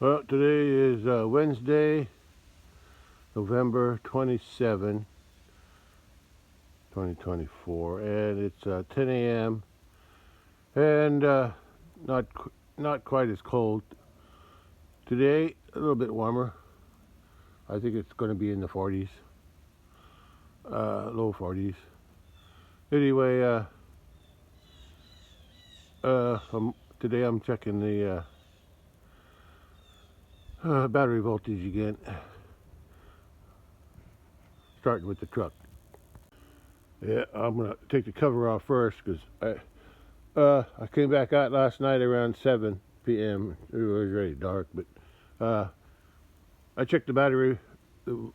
Well, today is Wednesday, November 27, 2024, and it's 10 a.m. and not not quite as cold. Today, a little bit warmer. I think it's going to be in the 40s, low 40s. Anyway, today I'm checking the battery voltage again, starting with the truck. Yeah, I'm gonna take the cover off first because I came back out last night around 7 p.m. It was really dark, but I checked the battery, the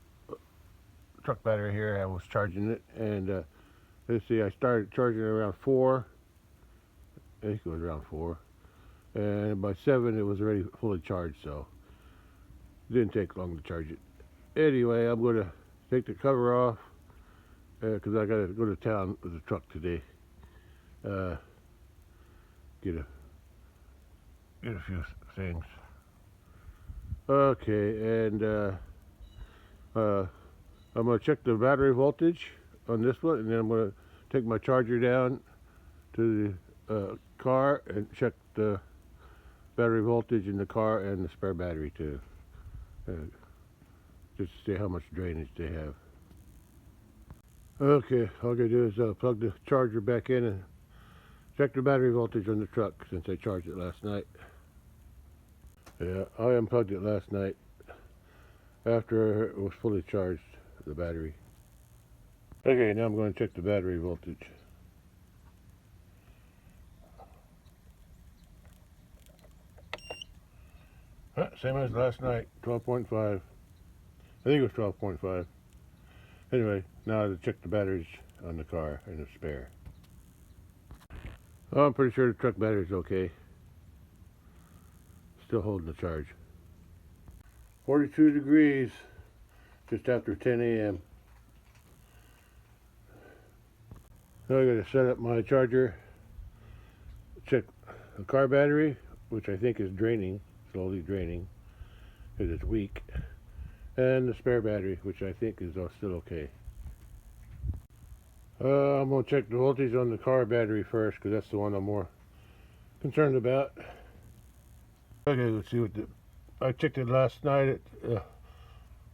truck battery here. I was charging it, and let's see, I started charging around 4. I think it was around 4, and by 7 it was already fully charged, so it didn't take long to charge it. Anyway, I'm gonna take the cover off because I gotta go to town with the truck today. Get a few things. Okay, and I'm gonna check the battery voltage on this one, and then I'm gonna take my charger down to the car and check the battery voltage in the car and the spare battery too, just to see how much drainage they have. Okay, all I'm gonna do is plug the charger back in and check the battery voltage on the truck since I charged it last night. Yeah, I unplugged it last night after it was fully charged, the battery. Okay, now I'm going to check the battery voltage. Same as last night, 12.5. I think it was 12.5. Anyway, now to check the batteries on the car and the spare. Oh, I'm pretty sure the truck battery's okay. Still holding the charge. 42 degrees, just after 10 a.m. Now I gotta set up my charger, check the car battery, which I think is draining, slowly draining, because it's weak, and the spare battery, which I think is still okay. I'm gonna check the voltage on the car battery first, because that's the one I'm more concerned about. Okay, let's see what I checked it last night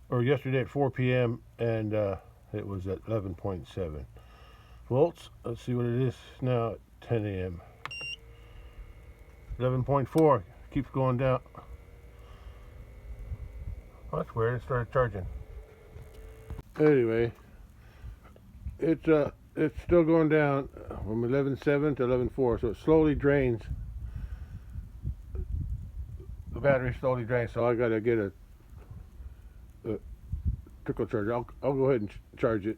or yesterday at 4 p.m. and it was at 11.7 volts. Let's see what it is now at 10 a.m. 11.4. Keeps going down. Oh, that's weird. It started charging. Anyway, it's still going down from 11.7 to 11.4, so it slowly drains. The battery slowly drains, so I gotta get a trickle charger. I'll go ahead and charge it.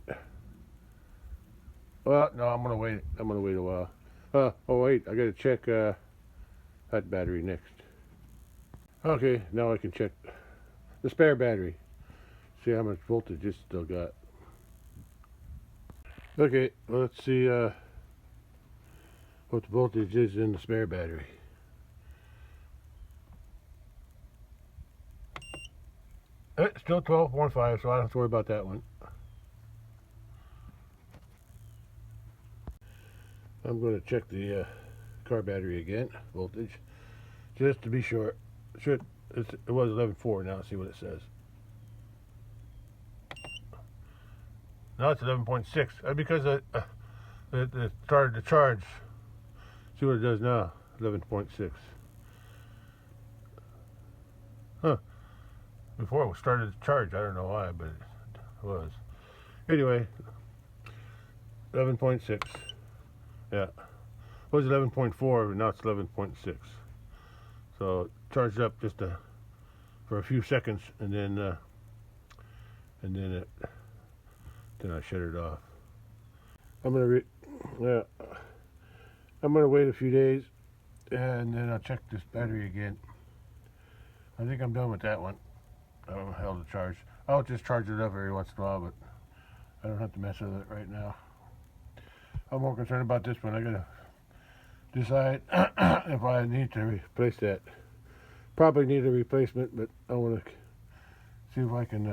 Well, no, I'm gonna wait. I'm gonna wait a while. Oh wait, I gotta check that battery next. Okay, now I can check the spare battery. See how much voltage it's still got. Okay, well, let's see what the voltage is in the spare battery. It's still 12.5, so I don't have to worry about that one. I'm going to check the car battery again, voltage, just to be sure. It was 11.4. Now let's see what it says. Now it's 11.6. Because it started to charge. See what it does now. 11.6. Huh. Before it started to charge. I don't know why, but it was. Anyway, 11.6. Yeah. It was 11.4, but now it's 11.6. So it charged up just for a few seconds, and then I shut it off. I'm gonna wait a few days, and then I'll check this battery again. I think I'm done with that one. I don't know how to charge. I'll just charge it up every once in a while, but I don't have to mess with it right now. I'm more concerned about this one. I gotta decide if I need to replace that Probably need a replacement, but I want to see if I can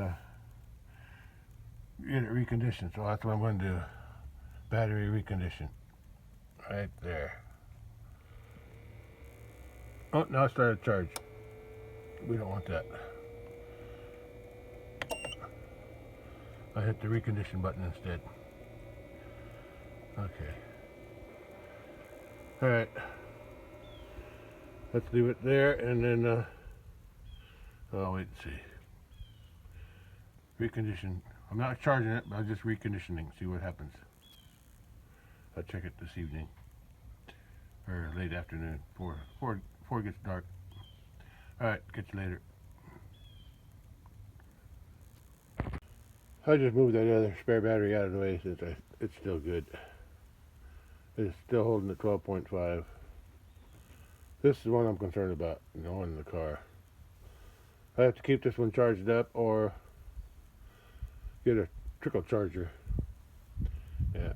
get it reconditioned. So that's what I'm going to do. Battery recondition. Right there. Oh, now it started to charge. We don't want that. I hit the recondition button instead. Okay. Alright. Let's leave it there, and then I'll wait and see. Recondition. I'm not charging it, but I'm just reconditioning. See what happens. I'll check it this evening. Or late afternoon. Before it gets dark. Alright, catch you later. I just moved that other spare battery out of the way since it's still good. It's still holding the 12.5. This is one I'm concerned about, the one in the car. I have to keep this one charged up or get a trickle charger. Yeah.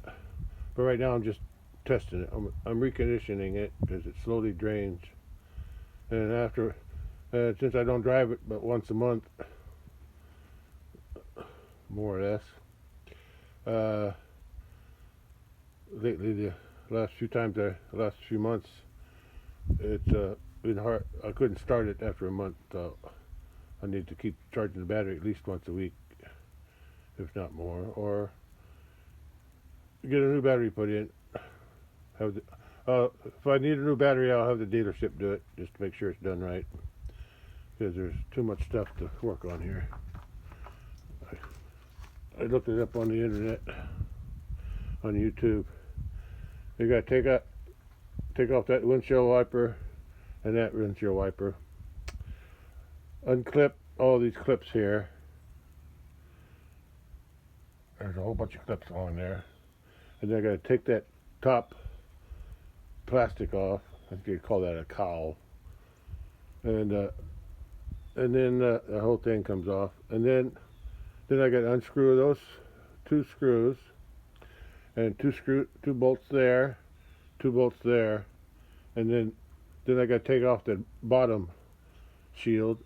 But right now I'm just testing it. I'm reconditioning it because it slowly drains. And after, since I don't drive it but once a month, more or less, lately the last few months, it's been hard. I couldn't start it after a month, so I need to keep charging the battery at least once a week, if not more, or get a new battery put in. If I need a new battery, I'll have the dealership do it just to make sure it's done right, because there's too much stuff to work on here. I looked it up on the internet, on YouTube. You got to take off that windshield wiper and that windshield wiper. Unclip all these clips here. There's a whole bunch of clips on there. And then I got to take that top plastic off. I think you call that a cowl. And then the whole thing comes off. And then I got to unscrew those two screws, and two bolts there, 2 bolts there, and then I got to take off the bottom shield.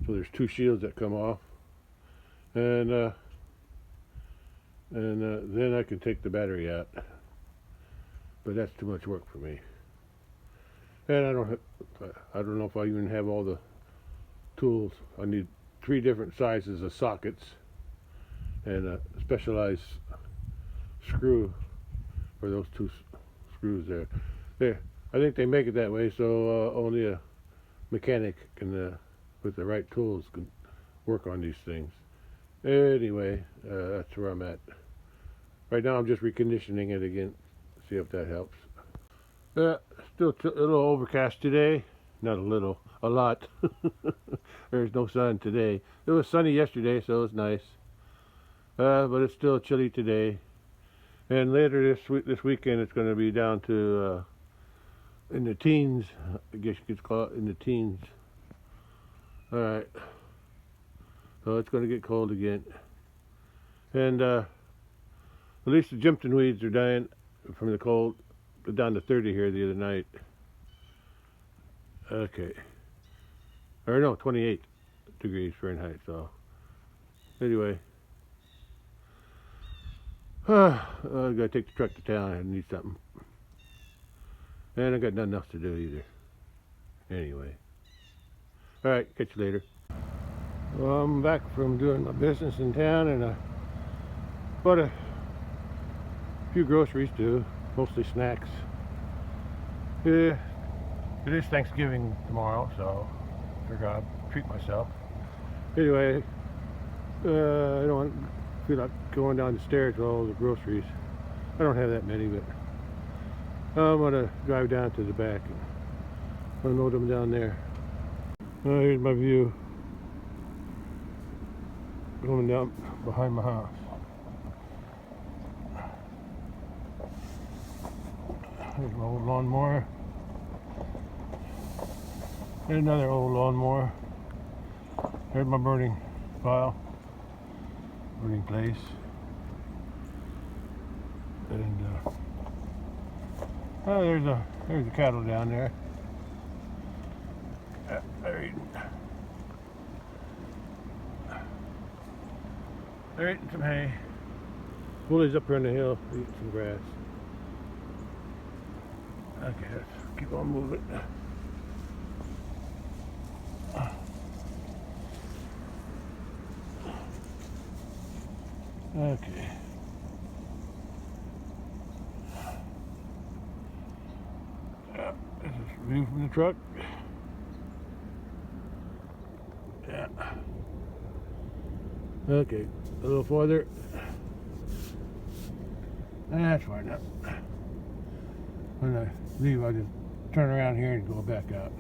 So there's 2 shields that come off, and then I can take the battery out. But that's too much work for me, and I don't know if I even have all the tools. I need 3 different sizes of sockets and a specialized screw for those 2 screws there. I think they make it that way so only a mechanic can, with the right tools, can work on these things. Anyway, that's where I'm at. Right now I'm just reconditioning it again, see if that helps. Still a little overcast today. Not a little, a lot. There's no sun today. It was sunny yesterday, so it was nice. But it's still chilly today. And later this weekend, it's going to be down to in the teens. I guess you could call it in the teens. All right. So it's going to get cold again. And at least the Jimpton weeds are dying from the cold. Got down to 30 here the other night. Okay. Or no, 28 degrees Fahrenheit. So anyway, I gotta take the truck to town. I need something, and I got nothing else to do either. Anyway, all right, catch you later. Well, I'm back from doing my business in town, and I bought a few groceries too, mostly snacks. Yeah. It is Thanksgiving tomorrow, so I figure I'll treat myself. Anyway, I don't feel like going down the stairs with all the groceries. I don't have that many, but I'm going to drive down to the back and unload them down there. Here's my view going down behind my house. There's my old lawnmower. And another old lawnmower. There's my burning pile, burning place. And there's the cattle down there. They're eating some hay. Woolie's up here on the hill eating some grass. Okay, let's keep on moving. Okay. This is a view from the truck. Yeah. Okay, a little farther. That's far enough. When I leave, I just turn around here and go back out.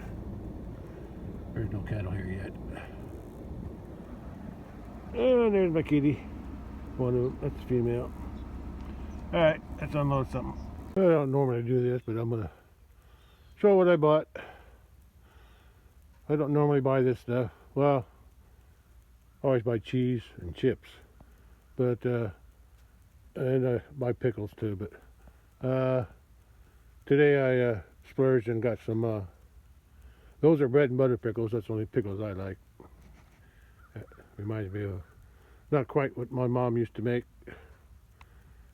There's no cattle here yet. And there's my kitty. One of them, that's the female. Alright, let's unload something. I don't normally do this, but I'm going to show what I bought. I don't normally buy this stuff. Well, I always buy cheese and chips. But, and I buy pickles too. But today I splurged and got some, those are bread and butter pickles. That's the only pickles I like. That reminds me of, not quite what my mom used to make,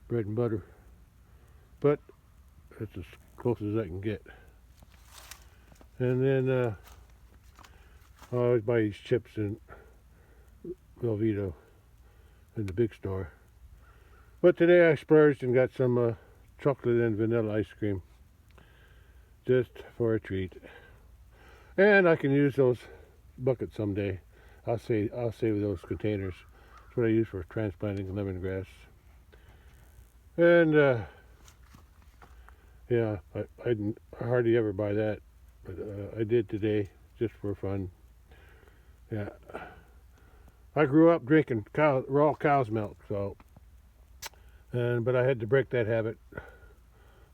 bread and butter, but it's as close as I can get. And then I always buy these chips in Velveeta in the big store. But today I splurged and got some chocolate and vanilla ice cream, just for a treat. And I can use those buckets someday. I'll save those containers. That's what I use for transplanting lemongrass. And yeah, I hardly ever buy that, but I did today just for fun. Yeah, I grew up drinking raw cow's milk, so but I had to break that habit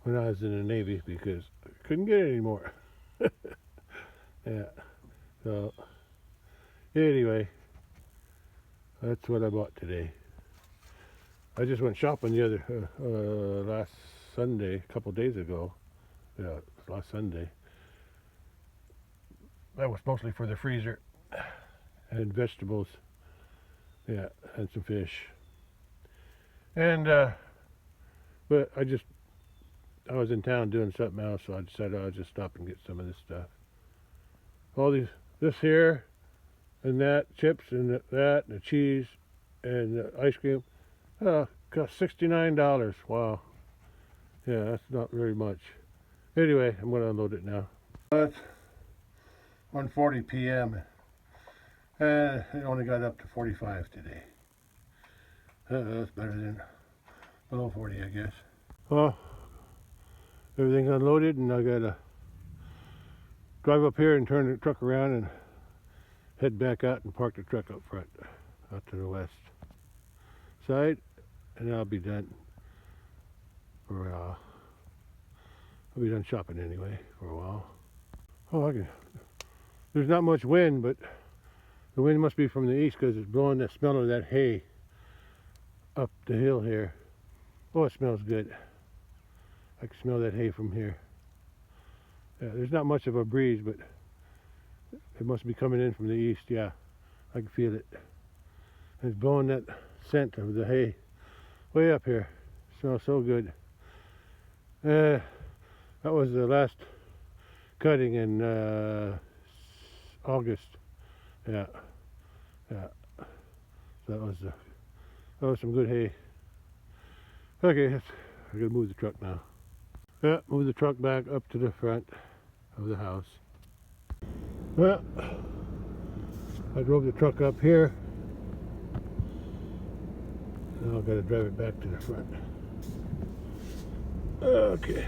when I was in the Navy because I couldn't get it anymore. Yeah, so anyway, that's what I bought today. I just went shopping the other last Sunday, a couple days ago. Yeah, last Sunday. That was mostly for the freezer and vegetables. Yeah, and some fish. And but I was in town doing something else, so I decided I'd just stop and get some of this stuff. All this here and that, chips and that, and the cheese and the ice cream. Cost $69. Wow. Yeah, that's not very much. Anyway, I'm going to unload it now. It's 1:40 p.m. and it only got up to 45 today. That's better than below 40, I guess. Well, everything's unloaded, and I got to drive up here and turn the truck around and head back out and park the truck up front, out to the west side. And I'll be done for I'll be done shopping anyway for a while. Oh, there's not much wind, but the wind must be from the east because it's blowing the smell of that hay up the hill here. Oh, it smells good. I can smell that hay from here. Yeah, there's not much of a breeze, but it must be coming in from the east. Yeah, I can feel it. And it's blowing that scent of the hay way up here. It smells so good. That was the last cutting in August. Yeah, yeah. That was some good hay. Okay, I gotta move the truck now. Yeah, move the truck back up to the front of the house. Well, I drove the truck up here. Now I've got to drive it back to the front. Okay.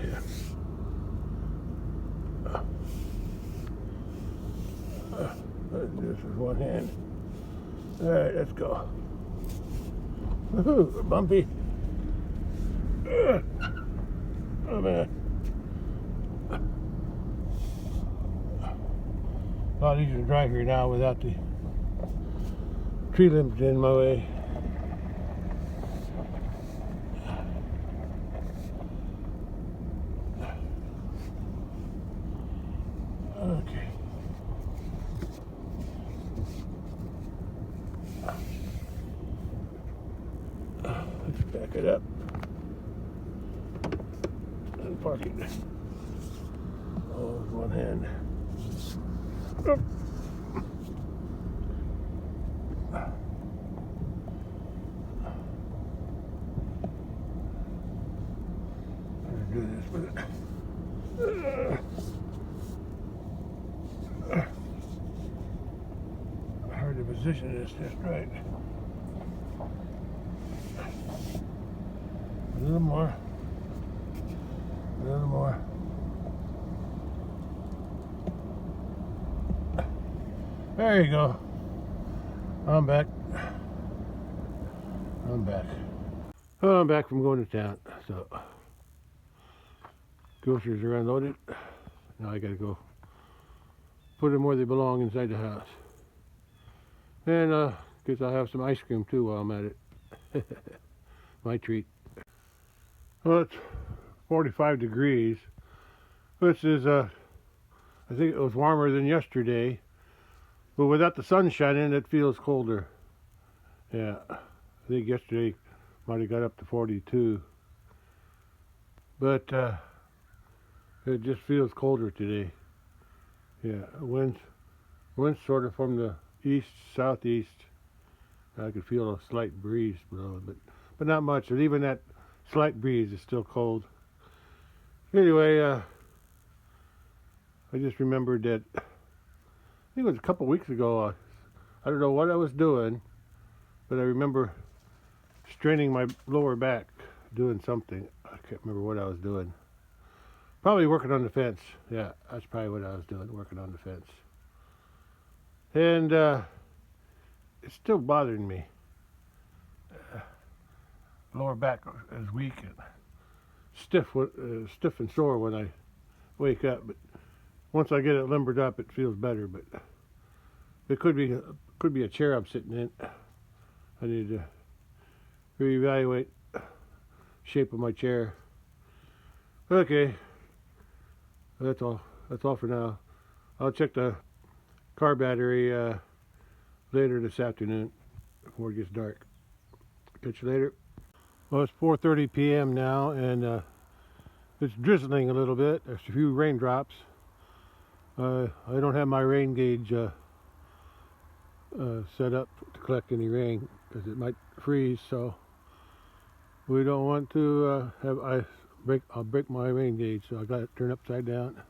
Let's do this with one hand. Alright, let's go. Woohoo, bumpy. Oh man. A lot easier to drive here now without the tree limbs in my way. Okay. it up and park it. Oh, with one hand. Oh. Do this with it. Hard to position this just right. A little more. A little more. There you go. I'm back. I'm back. Oh, I'm back from going to town. So groceries are unloaded. Now I gotta go put them where they belong inside the house. And guess I'll have some ice cream too while I'm at it. My treat. Well, it's 45 degrees. This is I think it was warmer than yesterday, but without the sun shining it feels colder. Yeah, I think yesterday might have got up to 42, but it just feels colder today. Yeah, winds sort of from the east southeast. I could feel a slight breeze blowing, but not much. And even that slight breeze is still cold. Anyway, I just remembered that I think it was a couple weeks ago. I don't know what I was doing, but I remember straining my lower back doing something. I can't remember what I was doing. Probably working on the fence. Yeah, that's probably what I was doing, working on the fence. And it's still bothering me. Lower back is weak and stiff and sore when I wake up. But once I get it limbered up, it feels better. But it could be a chair I'm sitting in. I need to reevaluate shape of my chair. Okay, that's all for now. I'll check the car battery later this afternoon before it gets dark. Catch you later. Well, it's 4:30 p.m. now, and it's drizzling a little bit. There's a few raindrops. I don't have my rain gauge set up to collect any rain because it might freeze, so we don't want to I'll break my rain gauge, so I got it turned upside down.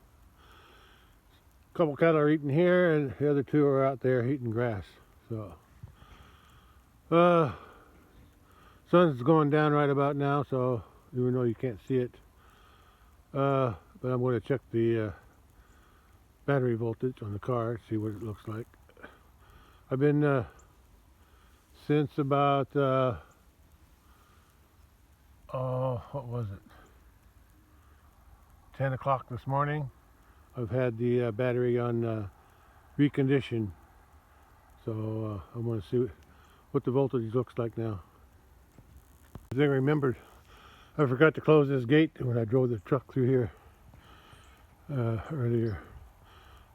A couple cattle are eating here, and the other two are out there eating grass. So sun's going down right about now, so even though you can't see it, but I'm going to check the battery voltage on the car, see what it looks like. I've been since about what was it, 10 o'clock this morning. I've had the battery on recondition, so I'm going to see what the voltage looks like now. I remembered I forgot to close this gate when I drove the truck through here earlier.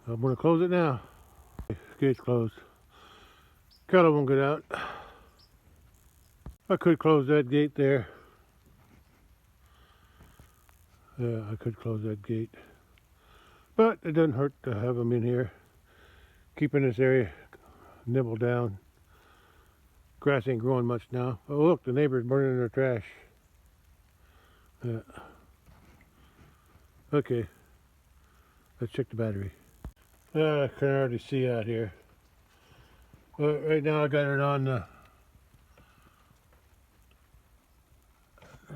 I'm going to close it now. Gate's closed. Cattle won't get out. I could close that gate there. Yeah, I could close that gate. But it doesn't hurt to have them in here. Keeping this area nibbled down. Grass ain't growing much now. Oh look, the neighbor's burning their trash. Yeah. Okay. Let's check the battery. I can already see out here. Right now I got it on there's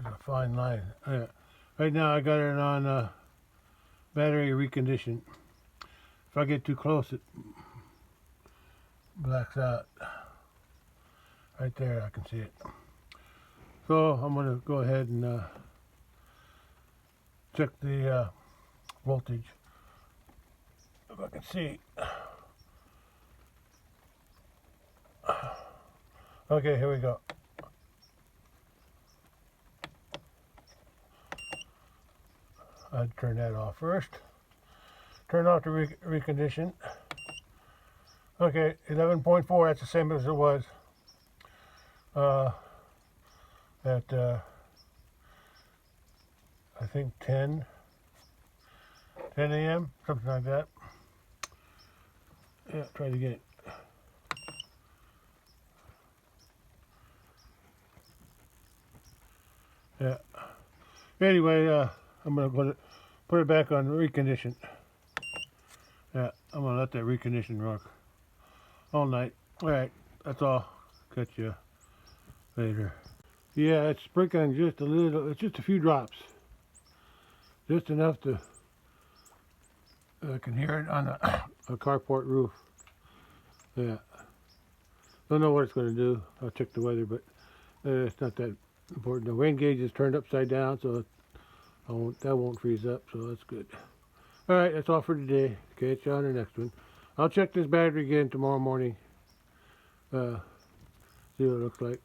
a fine line. Right now I got it on battery recondition. If I get too close it blacks out. Right there I can see it. So I'm going to go ahead and check the voltage if I can see. Okay, here we go. I'd turn that off first. Turn off the recondition. Okay, 11.4, that's the same as it was. at I think 10 a.m., something like that. Yeah, try to get it. Yeah. Anyway, I'm gonna put it back on recondition. Yeah, I'm gonna let that recondition work all night. All right, that's all. Catch you later. Yeah, it's sprinkling just a little. It's just a few drops, just enough to I can hear it on a carport roof. Yeah, don't know what it's going to do. I'll check the weather, but it's not that important. The rain gauge is turned upside down, so that won't freeze up, so that's good. All right, that's all for today. Catch you on the next one. I'll check this battery again tomorrow morning. See what it looks like.